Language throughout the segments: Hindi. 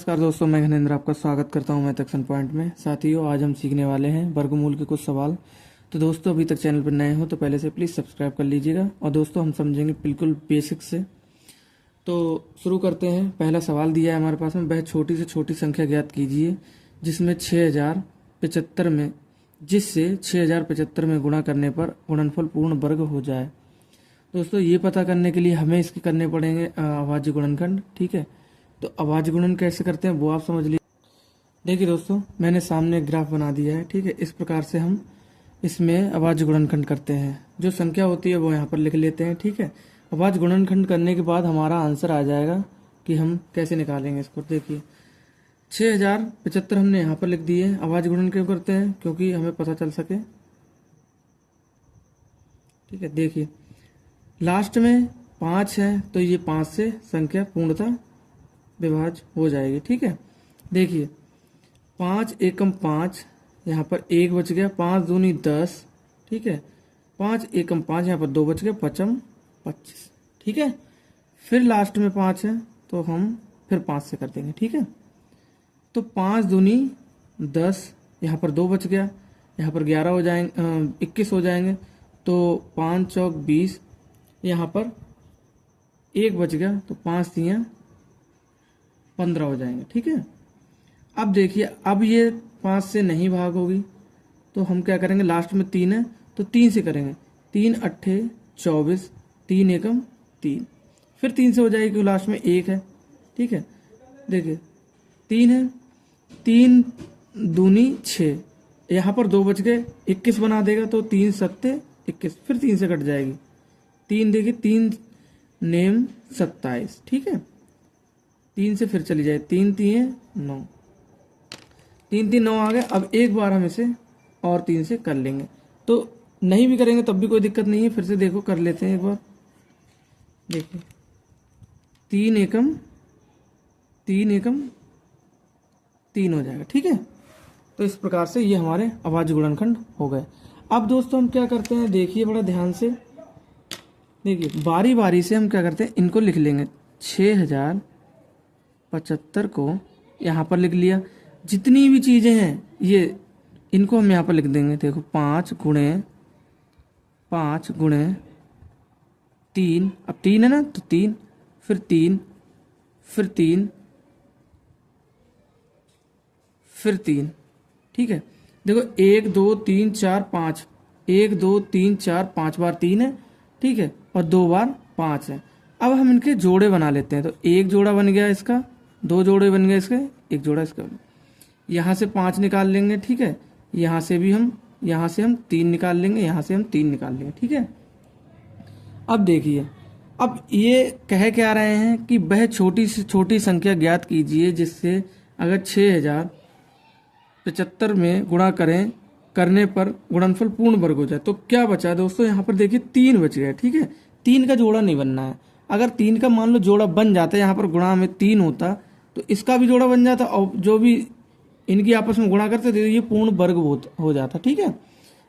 नमस्कार दोस्तों, मैं घनेंद्र आपका स्वागत करता हूं मैथ एक्शन पॉइंट में। साथियों, आज हम सीखने वाले हैं वर्गमूल के कुछ सवाल। तो दोस्तों, अभी तक चैनल पर नए हो तो पहले से प्लीज़ सब्सक्राइब कर लीजिएगा। और दोस्तों, हम समझेंगे बिल्कुल बेसिक से। तो शुरू करते हैं। पहला सवाल दिया है हमारे पास में, वह छोटी से छोटी संख्या ज्ञात कीजिए जिसमें 6075 में जिससे 6075 में गुणा करने पर गुणनफल पूर्ण वर्ग हो जाए। दोस्तों, ये पता करने के लिए हमें इसके करने पड़ेंगे अभाज्य गुणनखंड। ठीक है, तो अभाज्य गुणन कैसे करते हैं वो आप समझ लीजिए। देखिए दोस्तों, मैंने सामने एक ग्राफ बना दिया है। ठीक है, इस प्रकार से हम इसमें अभाज्य गुणनखंड करते हैं। जो संख्या होती है वो यहाँ पर लिख लेते हैं। ठीक है, अभाज्य गुणनखंड करने के बाद हमारा आंसर आ जाएगा कि हम कैसे निकालेंगे इसको। देखिए, 6075 हमने यहाँ पर लिख दिए। अभाज्य गुणन क्यों करते हैं? क्योंकि हमें पता चल सके। ठीक है, देखिए लास्ट में 5 है तो ये 5 से संख्या पूर्णतः विभाज्य हो जाएगी। ठीक है, देखिए 5 एकम 5, यहाँ पर 1 बच गया। 5 दूनी 10। ठीक है, 5 एकम 5, यहाँ पर 2 बच गया। 5 25। ठीक है, फिर लास्ट में 5 है तो हम फिर 5 से कर देंगे। ठीक है, तो 5 दूनी 10, यहाँ पर 2 बच गया। यहाँ पर 11 हो जाएंगे, 21 हो जाएंगे। तो 5 चौक 20, यहाँ पर 1 बच गया तो 5 तियां 15 हो जाएंगे। ठीक है, अब देखिए, अब ये 5 से नहीं भाग होगी तो हम क्या करेंगे, लास्ट में 3 है तो 3 से करेंगे। 3 अट्ठे 24, 3 एकम 3, फिर 3 से हो जाएगी क्योंकि लास्ट में 1 है। ठीक है, देखिए 3 है, 3 दूनी 6, यहाँ पर 2 बच गए, 21 बना देगा तो 3 सत्ते 21, फिर 3 से कट जाएगी। 3 देखिए, 3 नेम 27। ठीक है, 3 से फिर चली जाए, 3 तिये 9, 3 3 9 आ गए। अब एक बार हम इसे और 3 से कर लेंगे। तो नहीं भी करेंगे तब भी कोई दिक्कत नहीं है, फिर से देखो कर लेते हैं एक बार। देखिए 3 एकम 3 हो जाएगा। ठीक है, तो इस प्रकार से ये हमारे अभाज्य गुणनखंड हो गए। अब दोस्तों हम क्या करते हैं, देखिए बड़ा ध्यान से, देखिए बारी बारी से हम क्या करते हैं, इनको लिख लेंगे। 6075 को यहाँ पर लिख लिया। जितनी भी चीज़ें हैं ये इनको हम यहाँ पर लिख देंगे। देखो 5 गुणे 3, अब 3 है ना तो 3, फिर 3, फिर 3, फिर 3। ठीक है, देखो 1 2 3 4 5, 1 2 3 4 5 बार 3 है। ठीक है, और 2 बार 5 है। अब हम इनके जोड़े बना लेते हैं। तो एक जोड़ा बन गया इसका, 2 जोड़े बन गए इसके, 1 जोड़ा इसका। यहाँ से 5 निकाल लेंगे। ठीक है, यहाँ से हम 3 निकाल लेंगे, यहाँ से हम 3 निकाल लेंगे। ठीक है, अब देखिए, अब ये कह क्या रहे हैं कि वह छोटी से छोटी संख्या ज्ञात कीजिए जिससे अगर 6075 में गुणा करने पर गुणनफल पूर्ण वर्ग हो जाए। तो क्या बचा दोस्तों, यहाँ पर देखिए 3 बच गया। ठीक है, 3 का जोड़ा नहीं बनना है। अगर 3 का मान लो जोड़ा बन जाता है, यहाँ पर गुणा में 3 होता तो इसका भी जोड़ा बन जाता, और जो भी इनकी आपस में गुणा करते थे ये पूर्ण वर्ग हो जाता। ठीक है,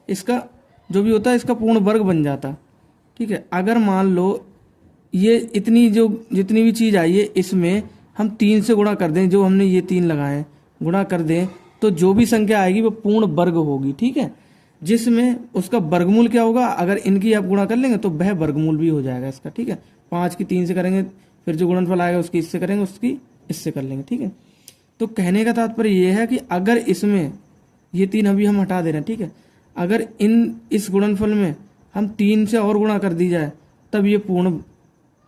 इसका जो भी होता है इसका पूर्ण वर्ग बन जाता। ठीक है, अगर मान लो ये जितनी भी चीज़ आई है इसमें हम 3 से गुणा कर दें, जो हमने ये 3 लगाए गुणा कर दें, तो जो भी संख्या आएगी वो पूर्ण वर्ग होगी। ठीक है, जिसमें उसका वर्गमूल क्या होगा, अगर इनकी आप गुणा कर लेंगे तो वह वर्गमूल भी हो जाएगा इसका। ठीक है, 5 की 3 से करेंगे, फिर जो गुणनफल आएगा उसकी इससे करेंगे, उसकी इससे कर लेंगे। ठीक है, तो कहने का तात्पर्य यह है कि अगर इसमें ये 3 अभी हम हटा दे रहे हैं। ठीक है, अगर इस गुणनफल में हम 3 से और गुणा कर दी जाए तब ये पूर्ण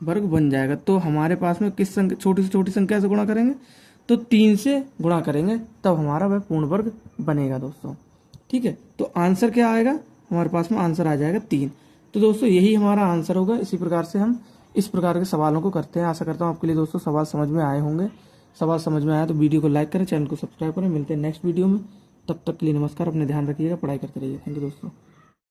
वर्ग बन जाएगा। तो हमारे पास में किस संख्या, छोटी से छोटी संख्या से गुणा करेंगे तो 3 से गुणा करेंगे, तब हमारा वह पूर्ण वर्ग बनेगा दोस्तों। ठीक है, तो आंसर क्या आएगा, हमारे पास में आंसर आ जाएगा 3। तो दोस्तों यही हमारा आंसर होगा। इसी प्रकार से हम इस प्रकार के सवालों को करते हैं। आशा करता हूँ आपके लिए दोस्तों सवाल समझ में आए होंगे। सवाल समझ में आया तो वीडियो को लाइक करें, चैनल को सब्सक्राइब करें। मिलते हैं नेक्स्ट वीडियो में, तब तक के लिए नमस्कार। अपने ध्यान रखिएगा, पढ़ाई करते रहिए। थैंक यू दोस्तों।